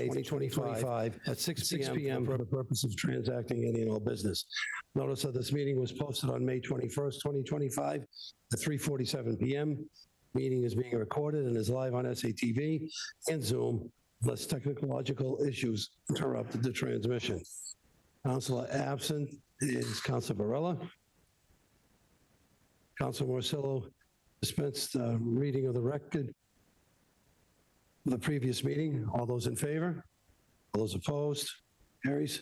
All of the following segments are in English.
2025 at 6 p.m. for the purpose of transacting any and all business. Notice of this meeting was posted on May 21st, 2025 at 3:47 p.m. Meeting is being recorded and is live on SATV and Zoom unless technological issues interrupted the transmission. Councilor absent is Councilor Varela. Councilor Morcillo dispensed reading of the record of the previous meeting. All those in favor? All those opposed? Carries.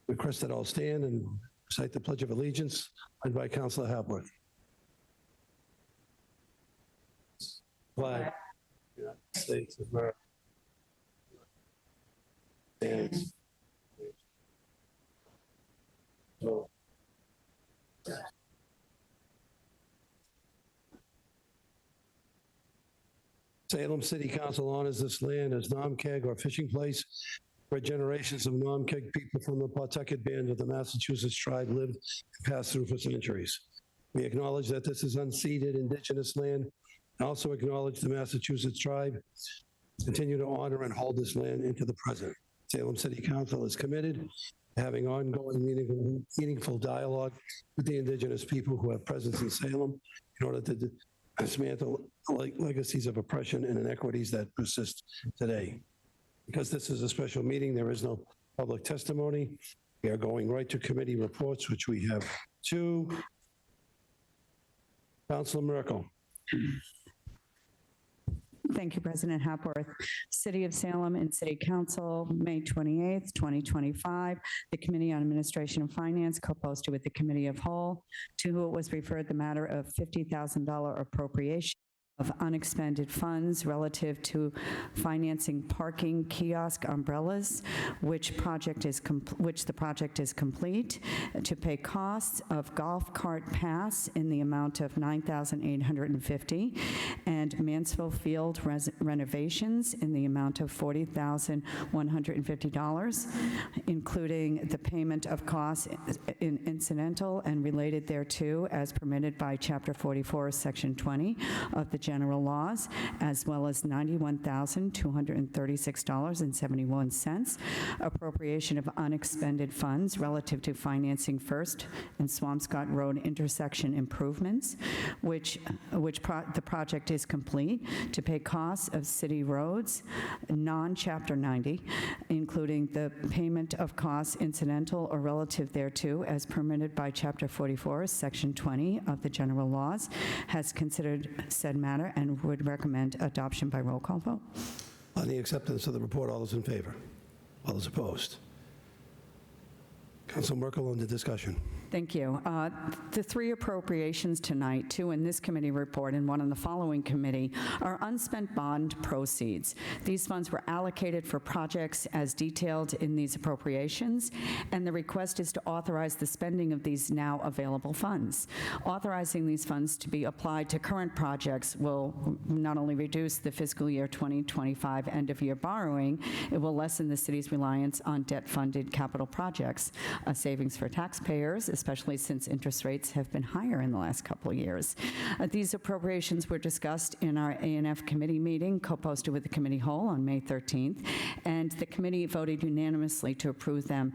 Request that all stand and recite the Pledge of Allegiance, led by Councilor Hapworth. Flag. United States of America. Stands. So. Salem City Council honors this land as Nom-Keg or fishing place where generations of Nom-Keg people from the Pawtucket Band of the Massachusetts tribe lived and passed through for centuries. We acknowledge that this is unceded indigenous land and also acknowledge the Massachusetts tribe. Continue to honor and hold this land into the present. Salem City Council is committed to having ongoing meaningful dialogue with the indigenous people who have presence in Salem in order to dismantle legacies of oppression and inequities that persist today. Because this is a special meeting, there is no public testimony. We are going right to committee reports, which we have two. Councilor Merkel. Thank you, President Hapworth. City of Salem and City Council, May 28th, 2025. The Committee on Administration and Finance co-posted with the Committee of Whole, to whom it was referred the matter of $50,000 appropriation of unexpended funds relative to financing parking kiosk umbrellas, which the project is complete, to pay costs of golf cart pass in the amount of $9,850, and Mansfield Field renovations in the amount of $40,150, including the payment of costs incidental and related thereto as permitted by Chapter 44, Section 20 of the General Laws, as well as $91,236.71, appropriation of unexpended funds relative to financing First and Swampscott Road intersection improvements, the project is complete, to pay costs of city roads, non-Chapter 90, including the payment of costs incidental or relative thereto as permitted by Chapter 44, Section 20 of the General Laws, has considered said matter and would recommend adoption by roll call vote. On the acceptance of the report, all those in favor? All those opposed? Councilor Merkel on the discussion. Thank you. The three appropriations tonight, two in this committee report and one in the following committee, are unspent bond proceeds. These funds were allocated for projects as detailed in these appropriations, and the request is to authorize the spending of these now available funds. Authorizing these funds to be applied to current projects will not only reduce the fiscal year 2025 end-of-year borrowing, it will lessen the city's reliance on debt-funded capital projects, a savings for taxpayers, especially since interest rates have been higher in the last couple of years. These appropriations were discussed in our A&F committee meeting, co-posted with the committee whole on May 13th, and the committee voted unanimously to approve them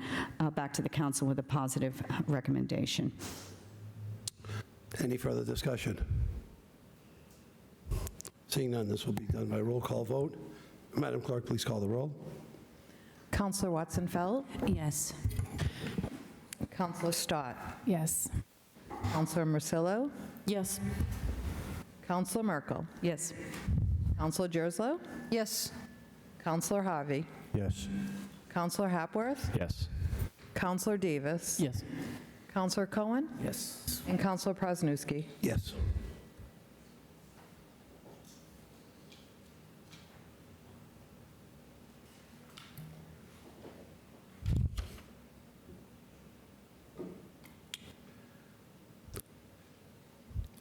back to the council with a positive recommendation. Any further discussion? Seeing none, this will be done by roll call vote. Madam Clerk, please call the roll. Councilor Watson-Felt? Yes. Councilor Stott? Yes. Councilor Morcillo? Yes. Councilor Merkel? Yes. Councilor Jerslow? Yes. Councilor Harvey? Yes. Councilor Hapworth? Yes. Councilor Davis? Yes. Councilor Cohen? Yes. And Councilor Presnowski? Yes.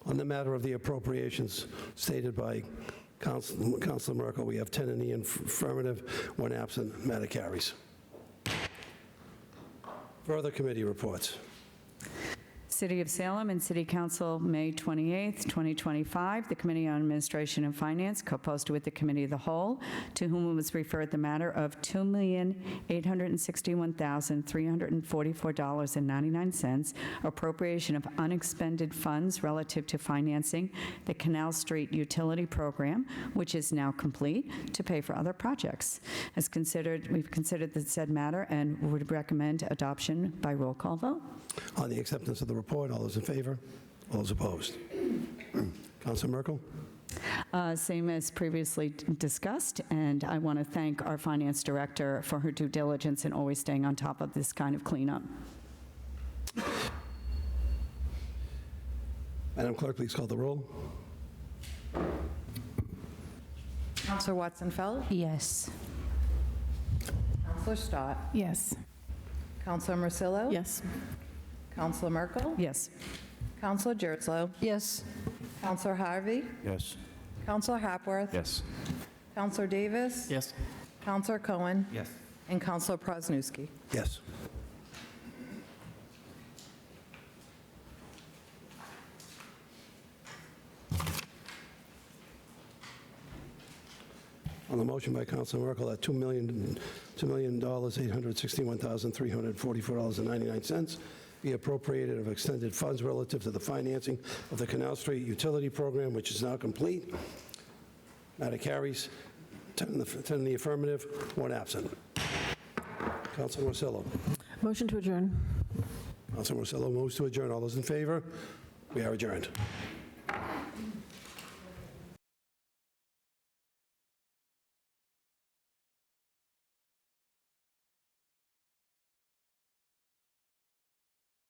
On the matter of the appropriations stated by Councilor Merkel, we have 10 in the affirmative, 1 absent. Matter carries. Further committee reports. City of Salem and City Council, May 28th, 2025. The Committee on Administration and Finance, co-posted with the Committee of the Whole, to whom was referred the matter of $2,861,344.99, appropriation of unexpended funds relative to financing the Canal Street Utility Program, which is now complete, to pay for other projects. We've considered the said matter and would recommend adoption by roll call vote. On the acceptance of the report, all those in favor? All those opposed? Councilor Merkel? Same as previously discussed, and I want to thank our finance director for her due diligence in always staying on top of this kind of cleanup. Madam Clerk, please call the roll. Counselor Watson-Feld, Yes. Counselor Stott, Yes. Counselor Marcillo, Yes. Counselor Merkel, Yes. Counselor Gerslow, Yes. Counselor Harvey, Yes. Counselor Hapworth, Yes. Counselor Davis, Yes. Counselor Cohen, Yes. and Counselor Prosnowski. Yes. On the motion by Councilor Merkel that $2,861,344.99 be appropriated of extended funds relative to the financing of the Canal Street Utility Program, which is now complete. Matter carries. 10 in the affirmative, 1 absent. Councilor Marcillo. Motion to adjourn. Councilor Marcillo moves to adjourn. All those in favor? We are adjourned.